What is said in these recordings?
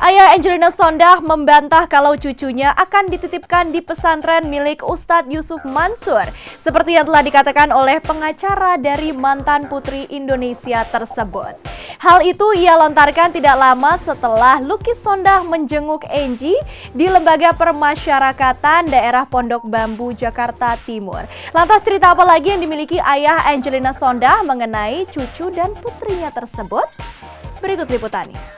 Ayah Angelina Sondakh membantah kalau cucunya akan dititipkan di pesantren milik Ustadz Yusuf Mansur, seperti yang telah dikatakan oleh pengacara dari mantan putri Indonesia tersebut. Hal itu ia lontarkan tidak lama setelah Lucky Sondakh menjenguk Angie di Lembaga Permasyarakatan Daerah Pondok Bambu, Jakarta Timur. Lantas cerita apa lagi yang dimiliki ayah Angelina Sondakh mengenai cucu dan putrinya tersebut? Berikut liputannya.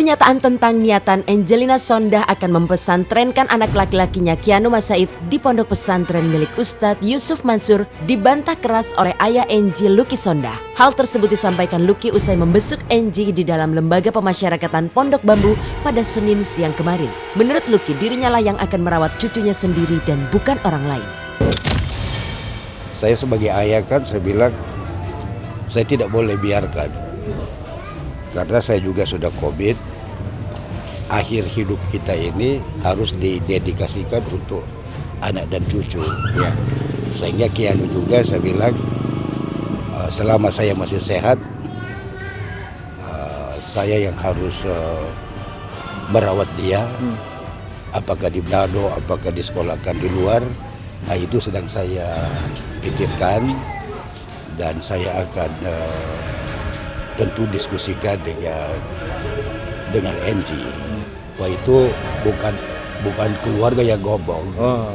Pernyataan tentang niatan Angelina Sondakh akan mempesantrenkan anak laki-lakinya Kianu Mas Said di pondok pesantren milik Ustadz Yusuf Mansur dibantah keras oleh ayah Angie, Lucky Sondakh. Hal tersebut disampaikan Lucky usai membesuk Angie di dalam Lembaga Pemasyarakatan Pondok Bambu pada Senin siang kemarin. Menurut Lucky, dirinya lah yang akan merawat cucunya sendiri dan bukan orang lain. Saya sebagai ayah kan saya bilang saya tidak boleh biarkan. Karena saya juga sudah komit, akhir hidup kita ini harus didedikasikan untuk anak dan cucu. Ya. Sehingga Kianu juga saya bilang, selama saya masih sehat, saya yang harus merawat dia. Apakah di Manado, apakah disekolahkan di luar, itu sedang saya pikirkan. Dan saya akan tentu diskusikan dengan Angie. Wah, itu bukan keluarga yang ngomong. Oh,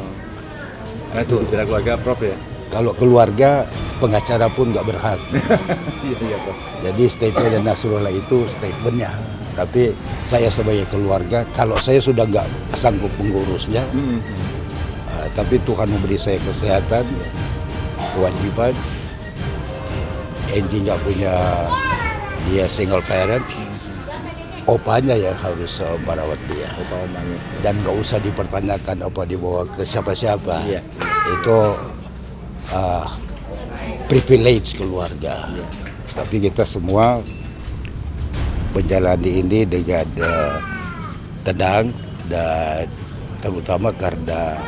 itu tidak keluarga Prof ya? Kalau keluarga, pengacara pun nggak berhak. Iya, Prof. Jadi statement Nasrullah itu statementnya. Tapi saya sebagai keluarga, kalau saya sudah nggak sanggup mengurusnya, tapi Tuhan memberi saya kesehatan, kewajiban. Angie nggak punya, dia single parents, opanya yang harus merawat dia. Dan nggak usah dipertanyakan apa dibawa ke siapa-siapa. Iya. Itu privilege keluarga. Iya. Tapi kita semua menjalani ini dengan tenang dan terutama karena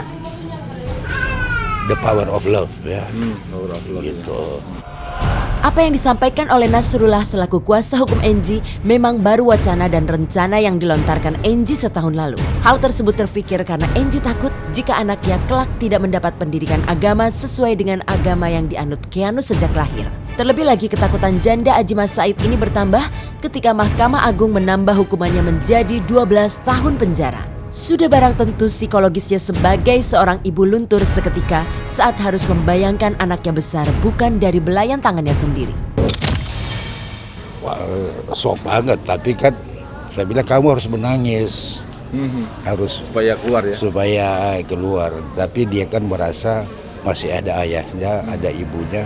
the power of love ya. Power of love. Gitu. Apa yang disampaikan oleh Nasrullah selaku kuasa hukum Angie memang baru wacana dan rencana yang dilontarkan Angie setahun lalu. Hal tersebut terfikir karena Angie takut jika anaknya kelak tidak mendapat pendidikan agama sesuai dengan agama yang dianut Kianu sejak lahir. Terlebih lagi ketakutan janda Haji Mas Said ini bertambah ketika Mahkamah Agung menambah hukumannya menjadi 12 tahun penjara. Sudah barang tentu psikologisnya sebagai seorang ibu luntur seketika saat harus membayangkan anaknya besar bukan dari belayan tangannya sendiri. Wah, sok banget, tapi kan saya bilang kamu harus menangis. Harus supaya keluar ya? Supaya keluar, tapi dia kan merasa masih ada ayahnya, ada ibunya,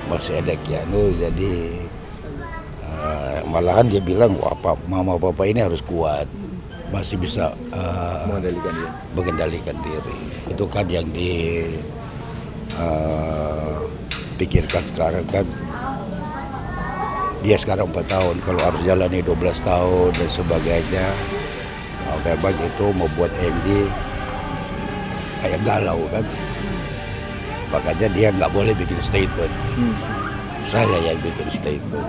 masih ada Kianu, jadi malahan dia bilang, wah, mama papa ini harus kuat. Masih bisa mengendalikan diri. Itu kan yang dipikirkan sekarang kan. Dia sekarang 4 tahun, kalau harus jalani 12 tahun dan sebagainya. Memang itu membuat Angie kayak galau kan. Makanya dia nggak boleh bikin statement. Saya yang bikin statement.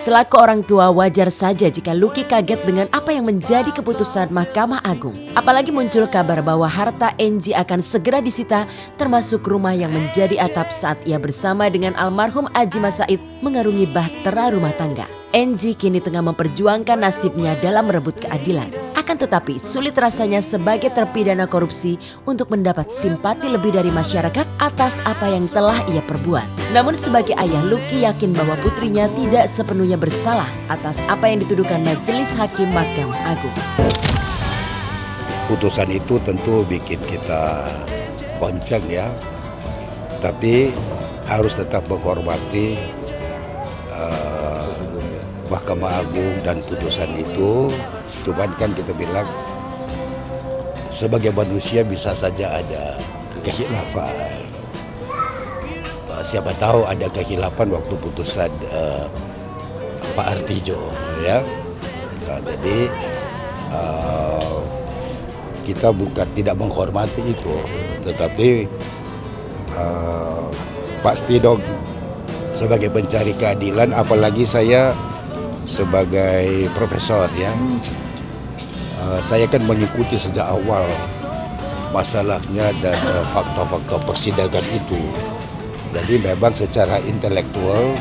Selaku orang tua, wajar saja jika Lucky kaget dengan apa yang menjadi keputusan Mahkamah Agung. Apalagi muncul kabar bahwa harta Angie akan segera disita, termasuk rumah yang menjadi atap saat ia bersama dengan almarhum Haji Mas Said mengarungi bahtera rumah tangga. Angie kini tengah memperjuangkan nasibnya dalam merebut keadilan. Akan tetapi sulit rasanya sebagai terpidana korupsi untuk mendapat simpati lebih dari masyarakat atas apa yang telah ia perbuat. Namun sebagai ayah, Lucky yakin bahwa putrinya tidak sepenuhnya bersalah atas apa yang dituduhkan Majelis Hakim Mahkamah Agung. Putusan itu tentu bikin kita goncang ya, tapi harus tetap menghormati Mahkamah Agung dan putusan itu. Cuman kan kita bilang sebagai manusia bisa saja ada kekhilafan. siapa tahu ada kehilapan waktu putusan Pak Artijo, ya. Nah, jadi kita bukan tidak menghormati itu, tetapi pasti dong sebagai pencari keadilan, apalagi saya sebagai profesor, ya. Saya kan mengikuti sejak awal masalahnya dan fakta-fakta persidangan itu. Jadi memang secara intelektual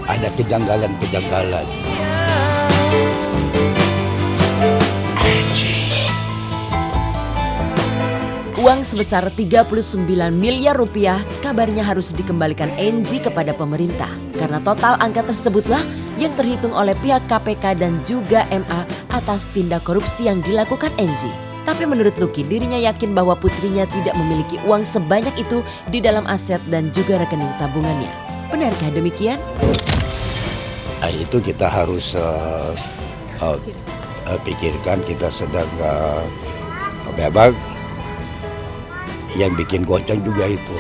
ada kejanggalan-kejanggalan. Uang sebesar 39 miliar rupiah kabarnya harus dikembalikan Enzi kepada pemerintah. Karena total angka tersebutlah yang terhitung oleh pihak KPK dan juga MA atas tindak korupsi yang dilakukan Enzi. Tapi menurut Lucky, dirinya yakin bahwa putrinya tidak memiliki uang sebanyak itu di dalam aset dan juga rekening tabungannya. Benarkah demikian? Nah, itu kita harus pikirkan, kita sedang memang yang bikin goncang juga itu.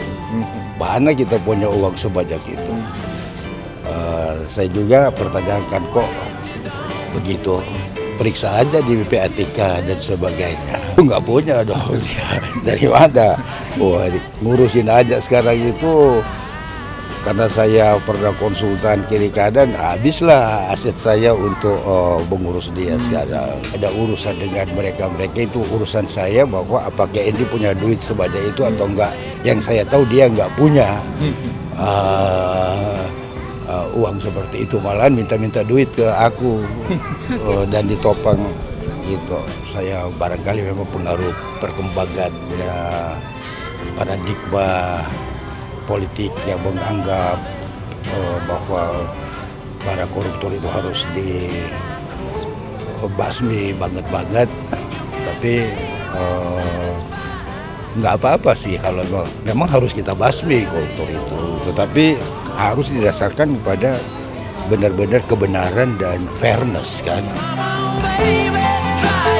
Mana kita punya uang sebanyak itu? Saya juga pertanyakan, kok begitu? Periksa aja di PPATK dan sebagainya. Nggak punya dong. Dari mana? Wah, ngurusin aja sekarang itu. Karena saya pernah konsultan kiri kanan, habislah aset saya untuk mengurus dia sekarang. Ada urusan dengan mereka itu urusan saya, bahwa apakah Enzi punya duit sebanyak itu atau enggak. Yang saya tahu dia enggak punya uang seperti itu, malahan minta-minta duit ke aku dan ditopang gitu. Saya barangkali memang pengaruh perkembangannya paradigma politik yang menganggap bahwa para koruptor itu harus dibasmi banget-banget, tapi nggak apa-apa sih kalau memang harus kita basmi koruptor itu, tetapi harus didasarkan pada benar-benar kebenaran dan fairness, kan. Baby, try.